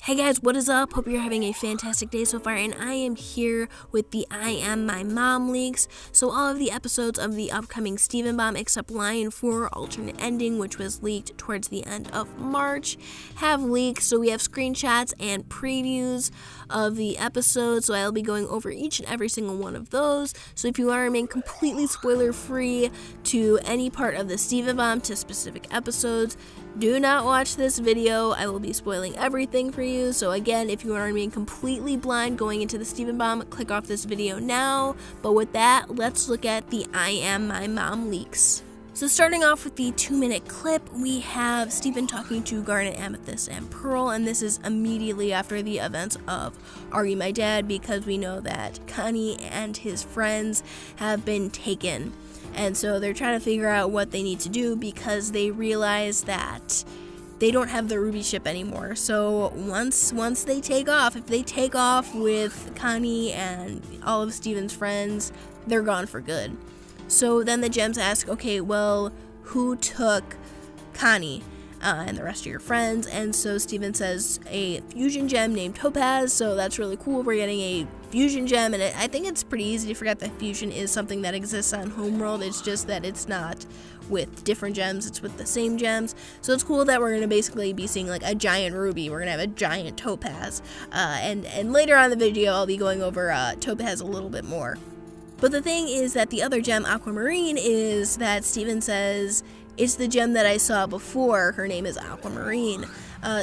Hey guys, what is up? Hope you're having a fantastic day so far, and I am here with the I Am My Mom leaks. So all of the episodes of the upcoming Steven Bomb except Lion 4 alternate ending, which was leaked towards the end of March, have leaked. So we have screenshots and previews of the episodes, so I'll be going over each and every single one of those. So if you want to remain completely spoiler free to any part of the Steven Bomb to specific episodes, do not watch this video. I will be spoiling everything for you. So again, if you want to remain completely blind going into the Steven Bomb, click off this video now. But with that, let's look at the I Am My Mom leaks. So starting off with the 2-minute clip, we have Steven talking to Garnet, Amethyst, and Pearl, and this is immediately after the events of Are You My Dad, because we know that Connie and his friends have been taken. And so they're trying to figure out what they need to do because they realize that they don't have the Ruby ship anymore. So once they take off, if they take off with Connie and all of Steven's friends, they're gone for good. So then the gems ask, okay, well, who took Connie and the rest of your friends? And so Steven says a fusion gem named Topaz, so that's really cool. We're getting a fusion gem, and I think it's pretty easy to forget that fusion is something that exists on Homeworld. It's just that it's not with different gems, it's with the same gems. So it's cool that we're going to basically be seeing like a giant ruby, we're going to have a giant topaz, and later on in the video I'll be going over Topaz a little bit more. But the thing is that the other gem, Aquamarine, is that Steven says it's the gem that I saw before. Her name is Aquamarine.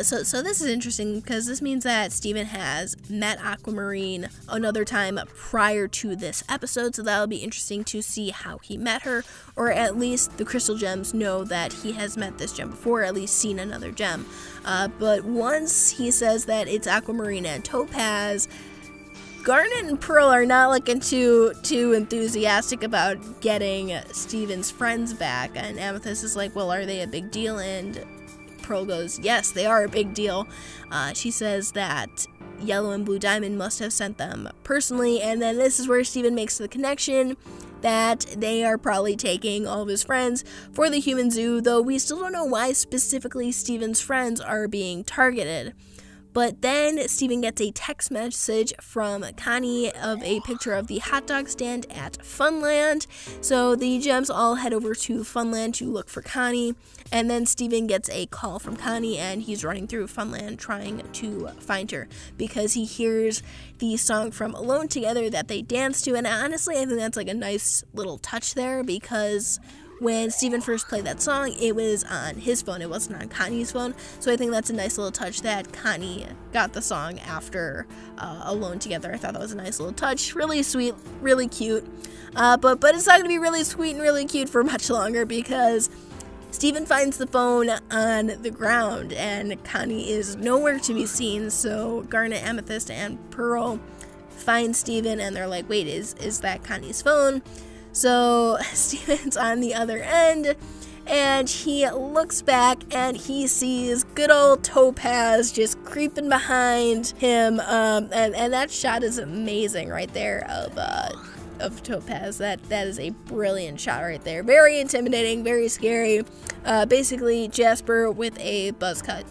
So this is interesting because this means that Steven has met Aquamarine another time prior to this episode. So that'll be interesting to see how he met her, or at least the crystal gems know that he has met this gem before, or at least seen another gem. But once he says that it's Aquamarine and Topaz, Garnet and Pearl are not looking too enthusiastic about getting Steven's friends back, and Amethyst is like, well, are they a big deal? And Pearl goes, yes, they are a big deal. She says that Yellow and Blue Diamond must have sent them personally, and then this is where Steven makes the connection that they are probably taking all of his friends for the human zoo, though we still don't know why specifically Steven's friends are being targeted. But then Steven gets a text message from Connie of a picture of the hot dog stand at Funland. So the gems all head over to Funland to look for Connie. And then Steven gets a call from Connie, and he's running through Funland trying to find her because he hears the song from Alone Together that they dance to. And honestly, I think that's like a nice little touch there, because when Steven first played that song, it was on his phone, it wasn't on Connie's phone. So I think that's a nice little touch that Connie got the song after Alone Together. I thought that was a nice little touch, really sweet, really cute. But it's not going to be really sweet and really cute for much longer, because Steven finds the phone on the ground and Connie is nowhere to be seen. So Garnet, Amethyst, and Pearl find Steven, and they're like, wait, is that Connie's phone? So Steven's on the other end, and he looks back and he sees good old Topaz just creeping behind him, and that shot is amazing right there of Topaz. That is a brilliant shot right there. Very intimidating, very scary. Basically Jasper with a buzz cut.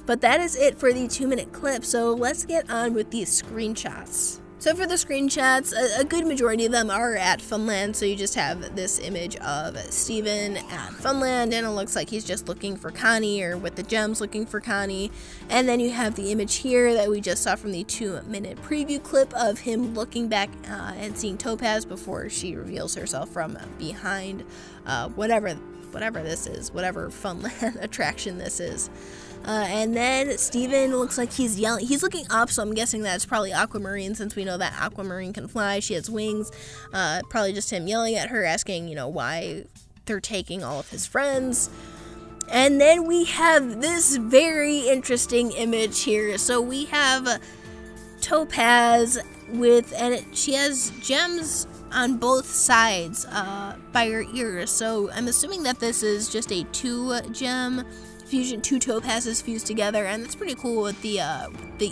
But that is it for the 2-minute clip, so let's get on with these screenshots. So for the screenshots, a good majority of them are at Funland, so you just have this image of Steven at Funland, and it looks like he's just looking for Connie, or with the gems looking for Connie. And then you have the image here that we just saw from the 2-minute preview clip of him looking back and seeing Topaz before she reveals herself from behind whatever this is, whatever Funland attraction this is. And then Steven looks like he's yelling. He's looking up, so I'm guessing that's probably Aquamarine, since we know that Aquamarine can fly. She has wings. Probably just him yelling at her, asking, why they're taking all of his friends. And then we have this very interesting image here. So we have Topaz she has gems on both sides by her ears. So I'm assuming that this is just a 2-gem fusion, 2 topazes fused together, and that's pretty cool with the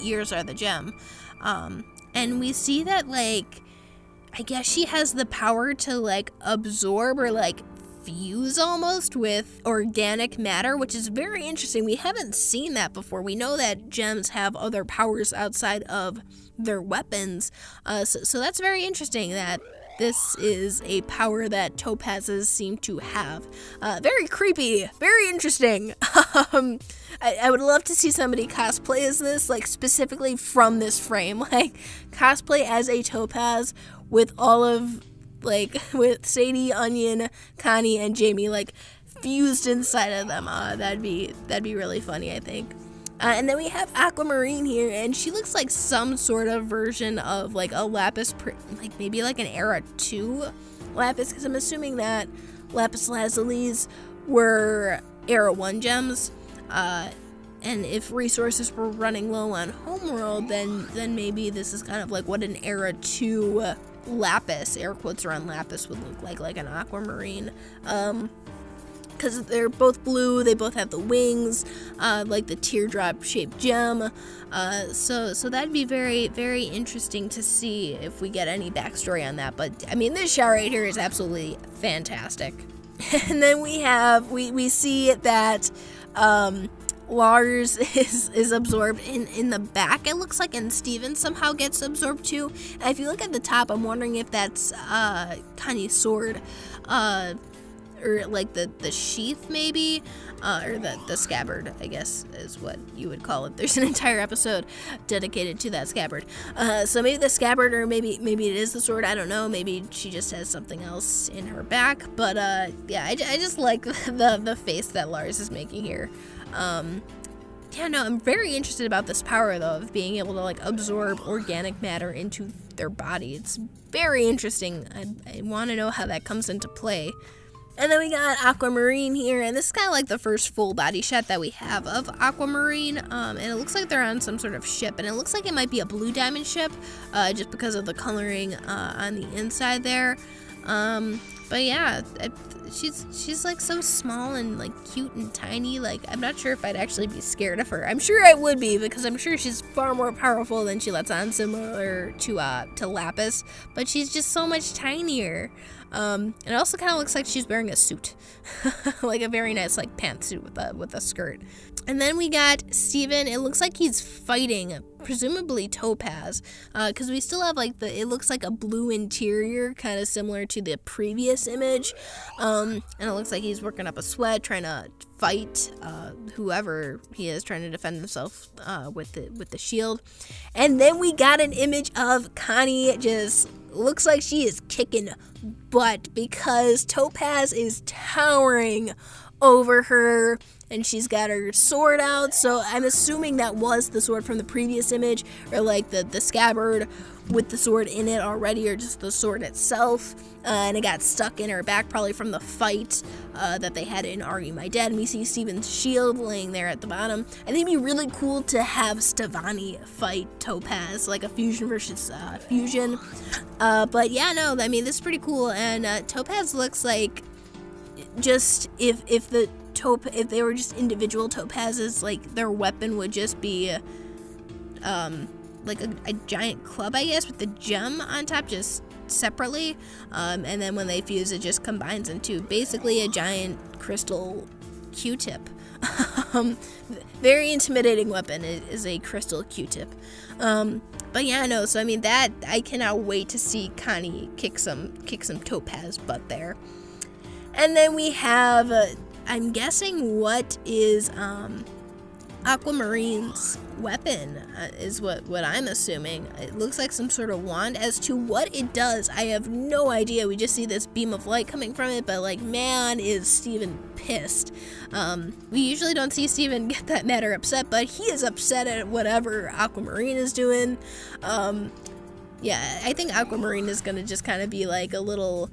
ears are the gem. And we see that, like, I guess she has the power to like absorb or like fuse almost with organic matter, which is very interesting. We haven't seen that before. We know that gems have other powers outside of their weapons, so that's very interesting that this is a power that topazes seem to have. Very creepy, very interesting. I would love to see somebody cosplay as this, like specifically from this frame, like cosplay as a topaz with all of, like, with Sadie, Onion, Connie, and Jamie, like, fused inside of them. That'd be really funny, I think. And then we have Aquamarine here, and she looks like some sort of version of, like, a Lapis, like, maybe like an Era 2 Lapis, because I'm assuming that Lapis Lazulis were Era 1 gems, and if resources were running low on Homeworld, then maybe this is kind of like what an Era 2 Lapis, air quotes around Lapis, would look like an Aquamarine. Because they're both blue, they both have the wings, like the teardrop shaped gem, so that'd be very, very interesting to see if we get any backstory on that. But I mean, this shot right here is absolutely fantastic. And then we see that Lars is absorbed in the back, it looks like, and Steven somehow gets absorbed too. And if you look at the top, I'm wondering if that's Connie's sword, or like the sheath maybe, or the scabbard, I guess is what you would call it. There's an entire episode dedicated to that scabbard. So maybe the scabbard, or maybe it is the sword, I don't know. Maybe she just has something else in her back. But yeah, I just like the face that Lars is making here. Yeah, no, I'm very interested about this power, though, of being able to, like, absorb organic matter into their body. It's very interesting. I want to know how that comes into play. And then we got Aquamarine here, and this is kind of like the first full body shot that we have of Aquamarine, and it looks like they're on some sort of ship, and it looks like it might be a Blue Diamond ship, just because of the coloring on the inside there. But yeah, she's like so small and like cute and tiny. Like, I'm not sure if I'd actually be scared of her. I'm sure I would be, because I'm sure she's far more powerful than she lets on, similar to Lapis. But she's just so much tinier. And it also kind of looks like she's wearing a suit, like a very nice like pantsuit with a skirt. And then we got Steven. It looks like he's fighting, presumably Topaz, because we still have like it looks like a blue interior, kind of similar to the previous image, and it looks like he's working up a sweat, trying to fight whoever he is, trying to defend himself with the shield. And then we got an image of Connie. Just looks like she is kicking butt, because Topaz is towering over her, and she's got her sword out. So I'm assuming that was the sword from the previous image, or like the scabbard with the sword in it already, or just the sword itself, and it got stuck in her back, probably from the fight that they had in Are You My Dad? And we see Steven's shield laying there at the bottom. I think it'd be really cool to have Stevani fight Topaz, like a fusion versus fusion. But yeah, no, I mean, this is pretty cool. And Topaz looks like, just if they were just individual topazes, like their weapon would just be like a giant club, I guess, with the gem on top, just separately, and then when they fuse, it just combines into basically a giant crystal Q-tip. Very intimidating weapon is a crystal Q-tip. But yeah, no, so I mean, that I cannot wait to see Connie kick some Topaz butt there. And then we have, I'm guessing what is Aquamarine's weapon, is what I'm assuming. It looks like some sort of wand. As to what it does, I have no idea. We just see this beam of light coming from it, but like, man, is Steven pissed. We usually don't see Steven get that mad or upset, but he is upset at whatever Aquamarine is doing. Yeah, I think Aquamarine is gonna just kind of be like a little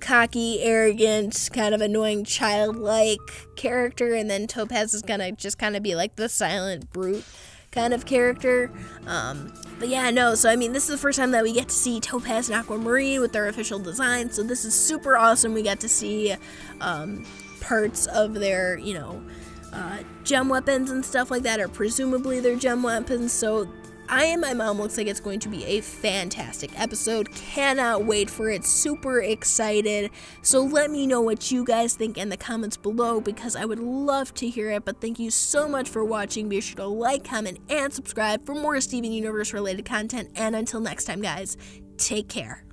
cocky, arrogant, kind of annoying, childlike character, and then Topaz is gonna just kind of be like the silent brute kind of character. But yeah, no, so I mean, this is the first time that we get to see Topaz and Aquamarine with their official design, so this is super awesome. We got to see parts of their, you know, gem weapons and stuff like that, or presumably their gem weapons, so I Am My Mom looks like it's going to be a fantastic episode. Cannot wait for it. Super excited. So let me know what you guys think in the comments below because I would love to hear it. But thank you so much for watching. Be sure to like, comment, and subscribe for more Steven Universe related content. And until next time, guys, take care.